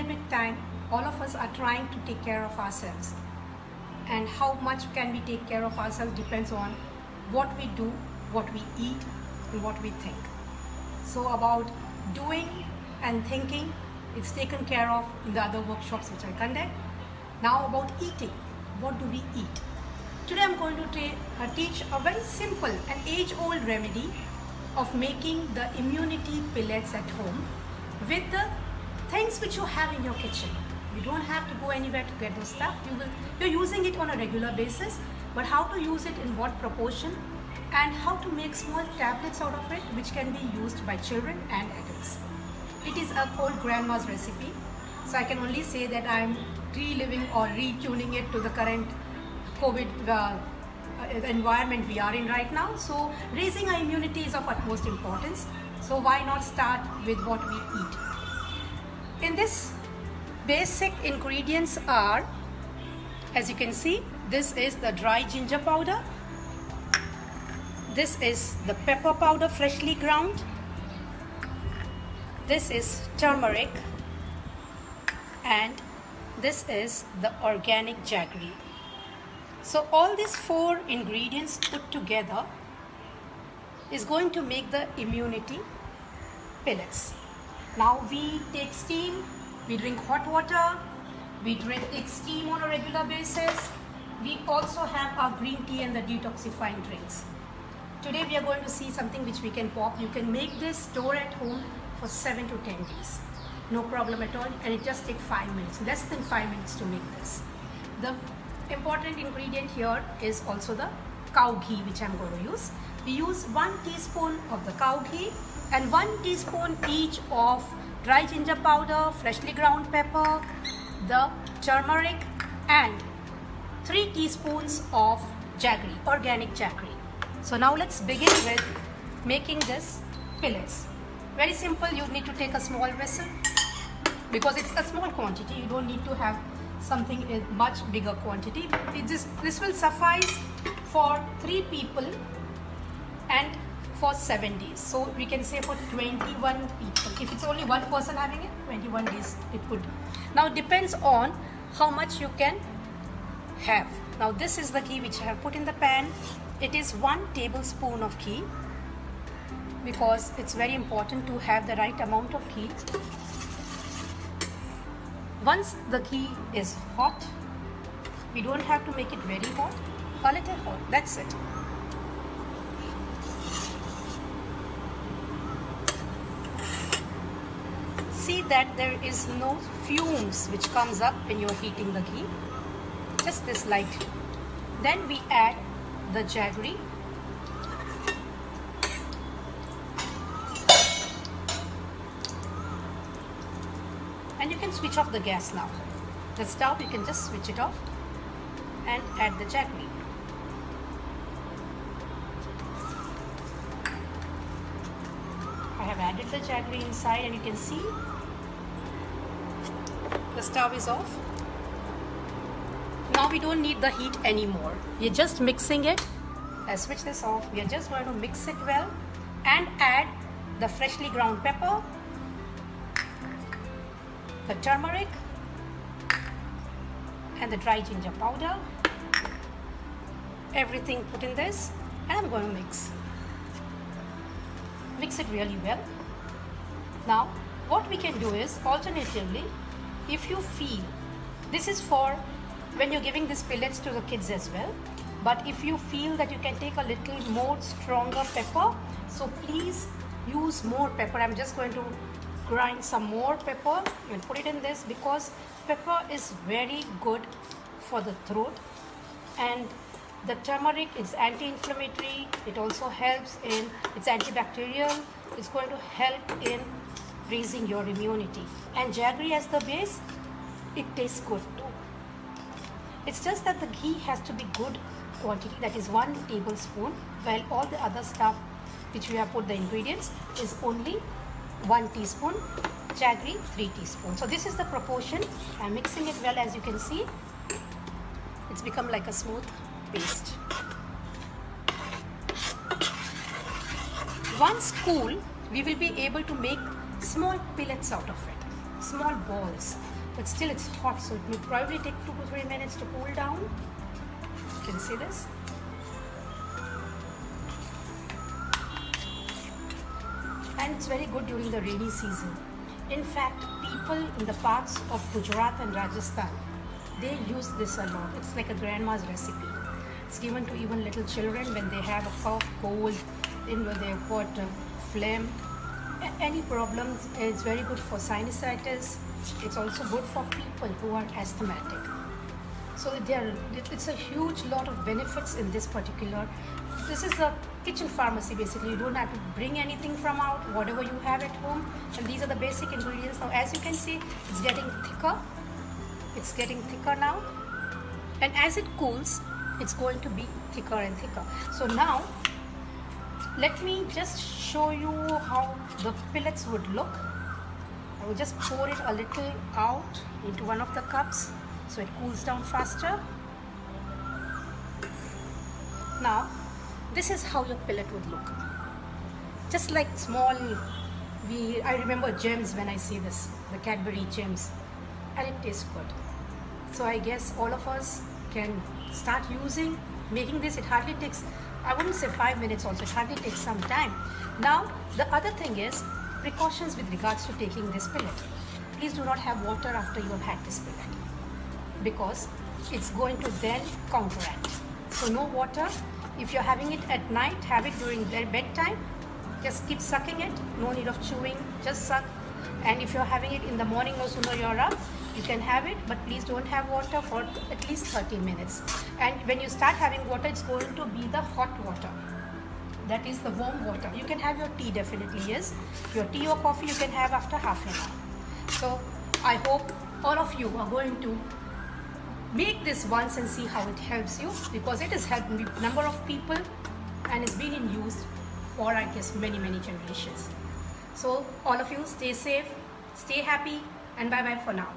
pandemic time, all of us are trying to take care of ourselves. And how much can we take care of ourselves depends on what we do, what we eat, and what we think. So about doing and thinking, it's taken care of in the other workshops which I conduct. Now about eating, what do we eat? Today I'm going to teach a very simple and age-old remedy of making the immunity pellets at home with the things which you have in your kitchen. You don't have to go anywhere to get those stuff. You're using it on a regular basis, but how to use it in what proportion and how to make small tablets out of it which can be used by children and adults. It is a old grandma's recipe, so I can only say that I'm reliving or retuning it to the current COVID environment we are in right now. So raising our immunity is of utmost importance. So why not start with what we eat? In this, basic ingredients are, as you can see, this is the dry ginger powder. This is the pepper powder freshly ground. This is turmeric. And this is the organic jaggery. So all these 4 ingredients put together is going to make the immunity pellets. Now we take steam, we drink hot water, we take steam on a regular basis. We also have our green tea and the detoxifying drinks. Today we are going to see something which we can pop. You can make this, store at home for 7 to 10 days. No problem at all, and it just takes 5 minutes, less than 5 minutes to make this. The important ingredient here is also the cow ghee which I'm going to use. We use 1 teaspoon of the cow ghee and 1 teaspoon each of dry ginger powder, freshly ground pepper, the turmeric, and 3 teaspoons of jaggery, organic jaggery. So now let's begin with making this pellets. Very simple. You need to take a small vessel because it's a small quantity. You don't need to have something in much bigger quantity. This will suffice for 3 people and for 7 days. So we can say for 21 people. If it's only 1 person having it, 21 days it would. Now it depends on how much you can have. Now this is the ghee which I have put in the pan. It is 1 tablespoon of ghee because it's very important to have the right amount of ghee. Once the ghee is hot, we don't have to make it very hot, a little hot, that's it. See that there is no fumes which comes up when you're heating the ghee, just this light. Then we add the jaggery. And you can switch off the gas now. The stove, you can just switch it off and add the jaggery. I have added the jaggery inside and you can see the stove is off. Now we don't need the heat anymore. We're just mixing it. I switch this off. We are just going to mix it well and add the freshly ground pepper, the turmeric, and the dry ginger powder. Everything put in this, and I'm going to mix it really well. Now what we can do is, alternatively, if you feel, this is for when you're giving these pellets to the kids as well, but if you feel that you can take a little more stronger pepper, so please use more pepper. I'm just going to grind some more pepper and put it in this because pepper is very good for the throat, and the turmeric is anti-inflammatory. It also helps in, it's antibacterial. It's going to help in raising your immunity. And jaggery as the base, it tastes good too. It's just that the ghee has to be good quantity, that is 1 tablespoon, while all the other stuff which we have put the ingredients is only 1 teaspoon, jaggery 3 teaspoons. So this is the proportion. I'm mixing it well. As you can see, it's become like a smooth paste. Once cool, we will be able to make small pellets out of it, small balls. but still it's hot, so it will probably take 2 to 3 minutes to cool down. You can see this. And it's very good during the rainy season. In fact, people in the parts of Gujarat and Rajasthan, they use this a lot. It's like a grandma's recipe. It's given to even little children when they have a cough, cold, when they've got phlegm, any problems. It's very good for sinusitis. It's also good for people who are asthmatic. So it's a huge lot of benefits in this particular. This is a kitchen pharmacy basically. You don't have to bring anything from out, whatever you have at home. And these are the basic ingredients. Now as you can see, it's getting thicker. It's getting thicker now. And as it cools, it's going to be thicker and thicker. So now, let me just show you how the pellets would look. I will just pour it a little out into one of the cups so it cools down faster. Now, this is how your pellet would look. Just like small, I remember gems when I see this, the Cadbury gems, and it tastes good. So I guess all of us can start making this. It hardly takes, I wouldn't say 5 minutes also, it hardly takes some time. Now, the other thing is, precautions with regards to taking this pellet. Please do not have water after you have had this pellet, because it's going to then counteract. So no water. If you're having it at night, have it during their bedtime. Just keep sucking it. No need of chewing, just suck. And if you're having it in the morning or sooner you're up, you can have it, but please don't have water for at least 30 minutes. And when you start having water, it's going to be the hot water. That is the warm water. You can have your tea definitely, yes. Your tea or coffee you can have after half an hour. So I hope all of you are going to make this once and see how it helps you, because it has helped a number of people and it's been in use for, I guess, many generations. So all of you stay safe, stay happy, and bye bye for now.